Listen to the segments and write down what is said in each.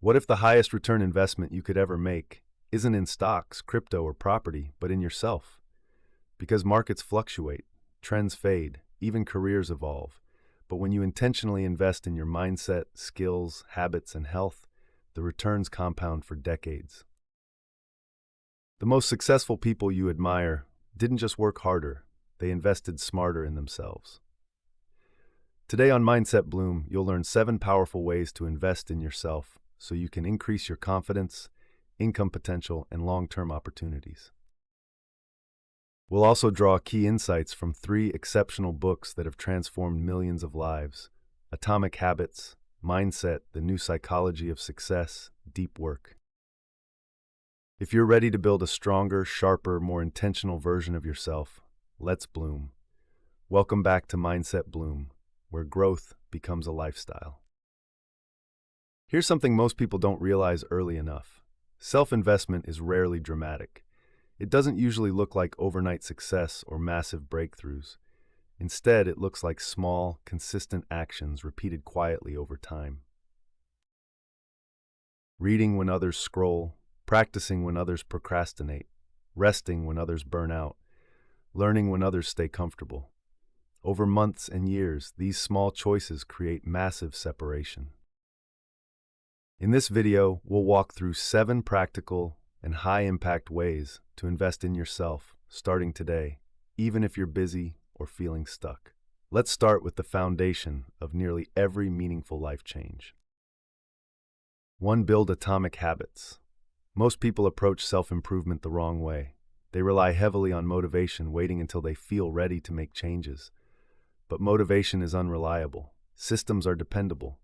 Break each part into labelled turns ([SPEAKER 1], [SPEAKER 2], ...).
[SPEAKER 1] What if the highest return investment you could ever make isn't in stocks, crypto, or property, but in yourself? Because markets fluctuate, trends fade, even careers evolve. But when you intentionally invest in your mindset, skills, habits, and health, the returns compound for decades. The most successful people you admire didn't just work harder, they invested smarter in themselves. Today on Mindset Bloom, you'll learn 7 powerful ways to invest in yourself so you can increase your confidence, income potential, and long-term opportunities. We'll also draw key insights from 3 exceptional books that have transformed millions of lives: Atomic Habits, Mindset, The New Psychology of Success, Deep Work. If you're ready to build a stronger, sharper, more intentional version of yourself, let's bloom. Welcome back to Mindset Bloom, where growth becomes a lifestyle. Here's something most people don't realize early enough. Self-investment is rarely dramatic. It doesn't usually look like overnight success or massive breakthroughs. Instead, it looks like small, consistent actions repeated quietly over time. Reading when others scroll, practicing when others procrastinate, resting when others burn out, learning when others stay comfortable. Over months and years, these small choices create massive separation. In this video, we'll walk through 7 practical and high-impact ways to invest in yourself, starting today, even if you're busy or feeling stuck. Let's start with the foundation of nearly every meaningful life change. 1. Build atomic habits. Most people approach self-improvement the wrong way. They rely heavily on motivation, waiting until they feel ready to make changes. But motivation is unreliable. Systems are dependable.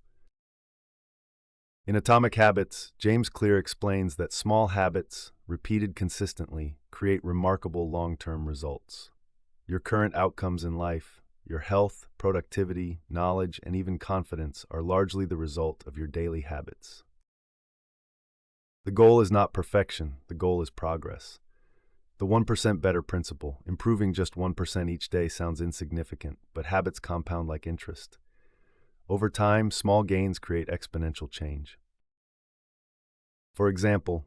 [SPEAKER 1] In Atomic Habits, James Clear explains that small habits, repeated consistently, create remarkable long-term results. Your current outcomes in life, your health, productivity, knowledge, and even confidence are largely the result of your daily habits. The goal is not perfection, the goal is progress. The 1% better principle, improving just 1% each day, sounds insignificant, but habits compound like interest. Over time, small gains create exponential change. For example,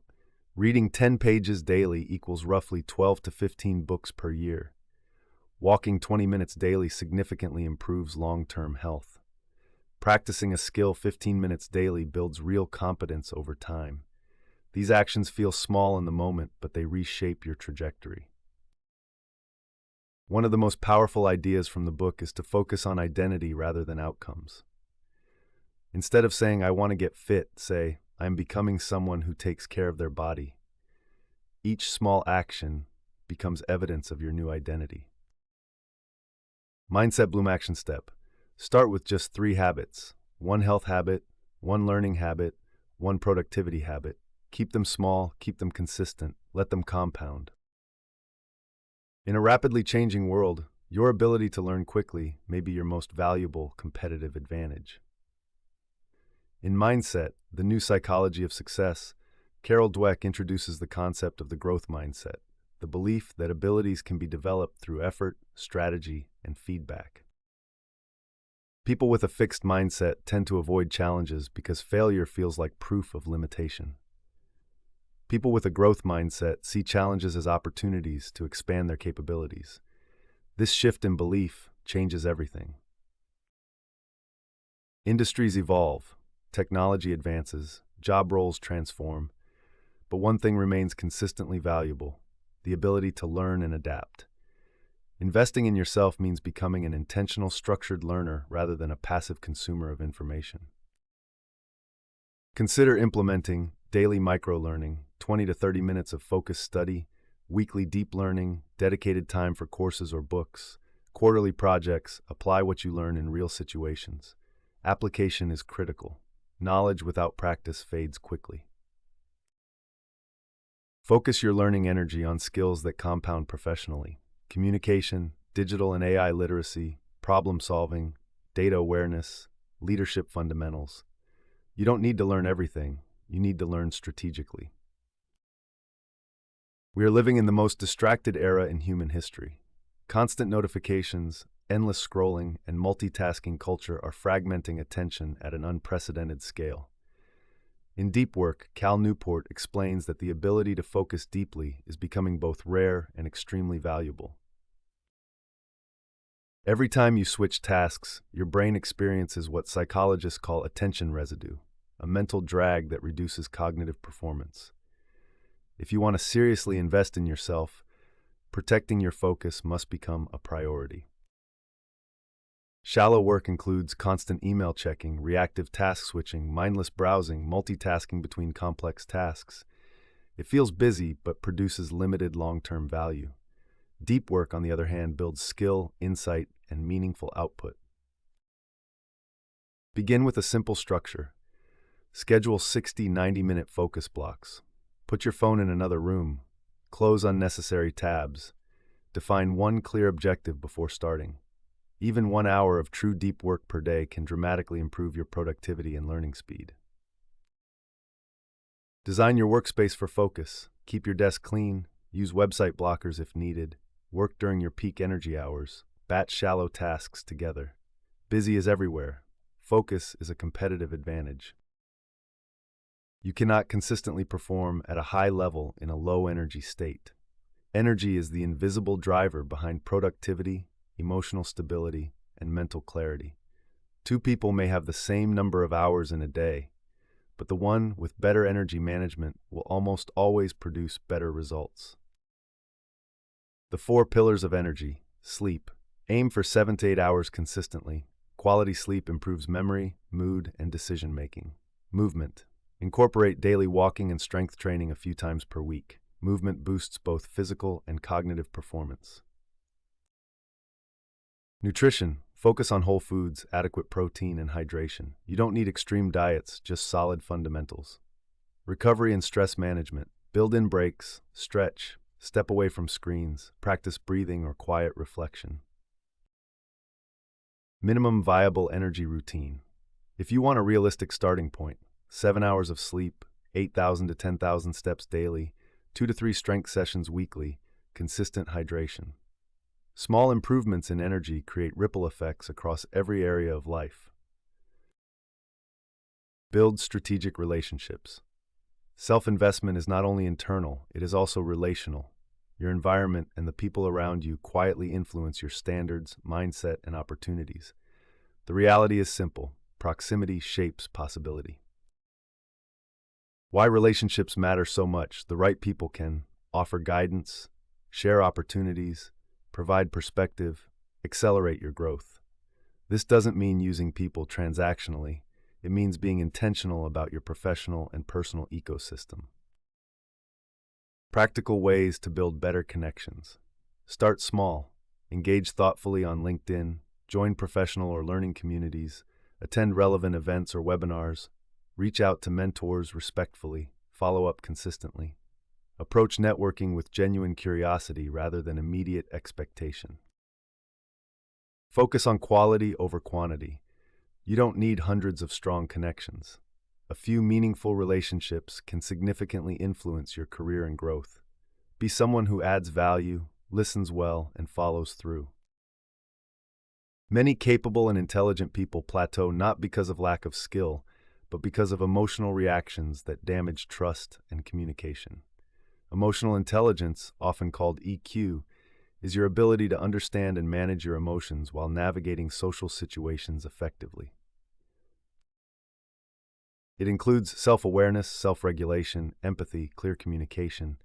[SPEAKER 1] reading 10 pages daily equals roughly 12 to 15 books per year. Walking 20 minutes daily significantly improves long-term health. Practicing a skill 15 minutes daily builds real competence over time. These actions feel small in the moment, but they reshape your trajectory. One of the most powerful ideas from the book is to focus on identity rather than outcomes. Instead of saying, "I want to get fit," say, "I am becoming someone who takes care of their body." Each small action becomes evidence of your new identity. Mindset Bloom Action Step. Start with just 3 habits: 1 health habit, 1 learning habit, 1 productivity habit. Keep them small, keep them consistent, let them compound. In a rapidly changing world, your ability to learn quickly may be your most valuable competitive advantage. In Mindset, The New Psychology of Success, Carol Dweck introduces the concept of the growth mindset, the belief that abilities can be developed through effort, strategy, and feedback. People with a fixed mindset tend to avoid challenges because failure feels like proof of limitation. People with a growth mindset see challenges as opportunities to expand their capabilities. This shift in belief changes everything. Industries evolve, technology advances, job roles transform, but one thing remains consistently valuable: the ability to learn and adapt. Investing in yourself means becoming an intentional, structured learner rather than a passive consumer of information. Consider implementing daily micro-learning, 20 to 30 minutes of focused study, weekly deep learning, dedicated time for courses or books, quarterly projects. Apply what you learn in real situations. Application is critical. Knowledge without practice fades quickly. Focus your learning energy on skills that compound professionally: communication, digital and AI literacy, problem solving, data awareness, leadership fundamentals. You don't need to learn everything. You need to learn strategically. We are living in the most distracted era in human history. Constant notifications, endless scrolling, and multitasking culture are fragmenting attention at an unprecedented scale. In Deep Work, Cal Newport explains that the ability to focus deeply is becoming both rare and extremely valuable. Every time you switch tasks, your brain experiences what psychologists call attention residue, a mental drag that reduces cognitive performance. If you want to seriously invest in yourself, protecting your focus must become a priority. Shallow work includes constant email checking, reactive task switching, mindless browsing, multitasking between complex tasks. It feels busy but produces limited long-term value. Deep work, on the other hand, builds skill, insight, and meaningful output. Begin with a simple structure. Schedule 60 90-minute focus blocks. Put your phone in another room. Close unnecessary tabs. Define one clear objective before starting. Even 1 hour of true deep work per day can dramatically improve your productivity and learning speed. Design your workspace for focus. Keep your desk clean. Use website blockers if needed. Work during your peak energy hours. Batch shallow tasks together. Busy is everywhere. Focus is a competitive advantage. You cannot consistently perform at a high level in a low-energy state. Energy is the invisible driver behind productivity, emotional stability, and mental clarity. Two people may have the same number of hours in a day, but the one with better energy management will almost always produce better results. The 4 pillars of energy. Sleep. Aim for 7 to 8 hours consistently. Quality sleep improves memory, mood, and decision-making. Movement. Incorporate daily walking and strength training a few times per week. Movement boosts both physical and cognitive performance. Nutrition. Focus on whole foods, adequate protein, and hydration. You don't need extreme diets, just solid fundamentals. Recovery and stress management. Build in breaks, stretch, step away from screens, practice breathing or quiet reflection. Minimum viable energy routine. If you want a realistic starting point, 7 hours of sleep, 8,000 to 10,000 steps daily, 2 to 3 strength sessions weekly, consistent hydration. Small improvements in energy create ripple effects across every area of life. Build strategic relationships. Self-investment is not only internal, it is also relational. Your environment and the people around you quietly influence your standards, mindset, and opportunities. The reality is simple. Proximity shapes possibility. Why relationships matter so much. The right people can offer guidance, share opportunities, provide perspective, accelerate your growth. This doesn't mean using people transactionally. It means being intentional about your professional and personal ecosystem. Practical ways to build better connections. Start small. Engage thoughtfully on LinkedIn. Join professional or learning communities. Attend relevant events or webinars. Reach out to mentors respectfully. Follow up consistently. Approach networking with genuine curiosity rather than immediate expectation. Focus on quality over quantity. You don't need hundreds of strong connections. A few meaningful relationships can significantly influence your career and growth. Be someone who adds value, listens well, and follows through. Many capable and intelligent people plateau not because of lack of skill, but because of emotional reactions that damage trust and communication. Emotional intelligence, often called EQ, is your ability to understand and manage your emotions while navigating social situations effectively. It includes self-awareness, self-regulation, empathy, clear communication.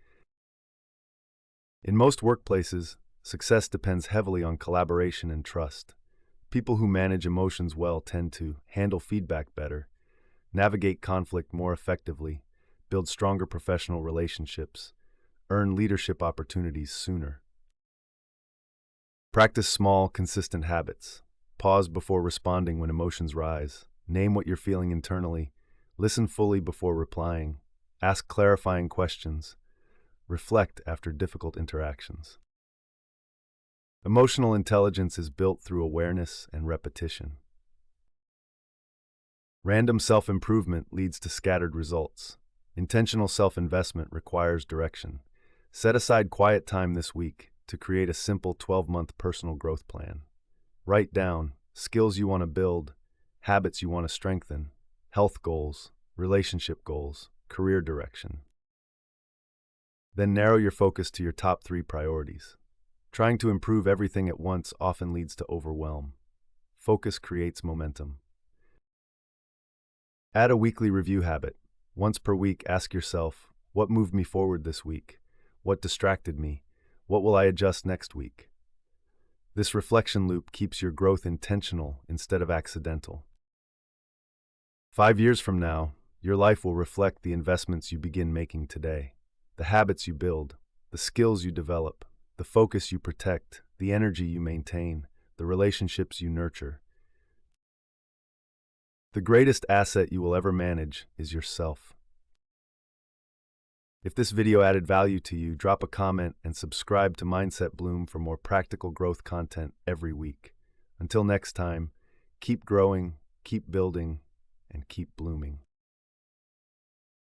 [SPEAKER 1] In most workplaces, success depends heavily on collaboration and trust. People who manage emotions well tend to handle feedback better, navigate conflict more effectively, build stronger professional relationships, earn leadership opportunities sooner. Practice small, consistent habits. Pause before responding when emotions rise. Name what you're feeling internally. Listen fully before replying. Ask clarifying questions. Reflect after difficult interactions. Emotional intelligence is built through awareness and repetition. Random self-improvement leads to scattered results. Intentional self-investment requires direction. Set aside quiet time this week to create a simple 12-month personal growth plan. Write down skills you want to build, habits you want to strengthen, health goals, relationship goals, career direction. Then narrow your focus to your top 3 priorities. Trying to improve everything at once often leads to overwhelm. Focus creates momentum. Add a weekly review habit. Once per week, ask yourself, what moved me forward this week? What distracted me? What will I adjust next week? This reflection loop keeps your growth intentional instead of accidental. 5 years from now, your life will reflect the investments you begin making today, the habits you build, the skills you develop, the focus you protect, the energy you maintain, the relationships you nurture. The greatest asset you will ever manage is yourself. If this video added value to you, drop a comment and subscribe to Mindset Bloom for more practical growth content every week. Until next time, keep growing, keep building, and keep blooming.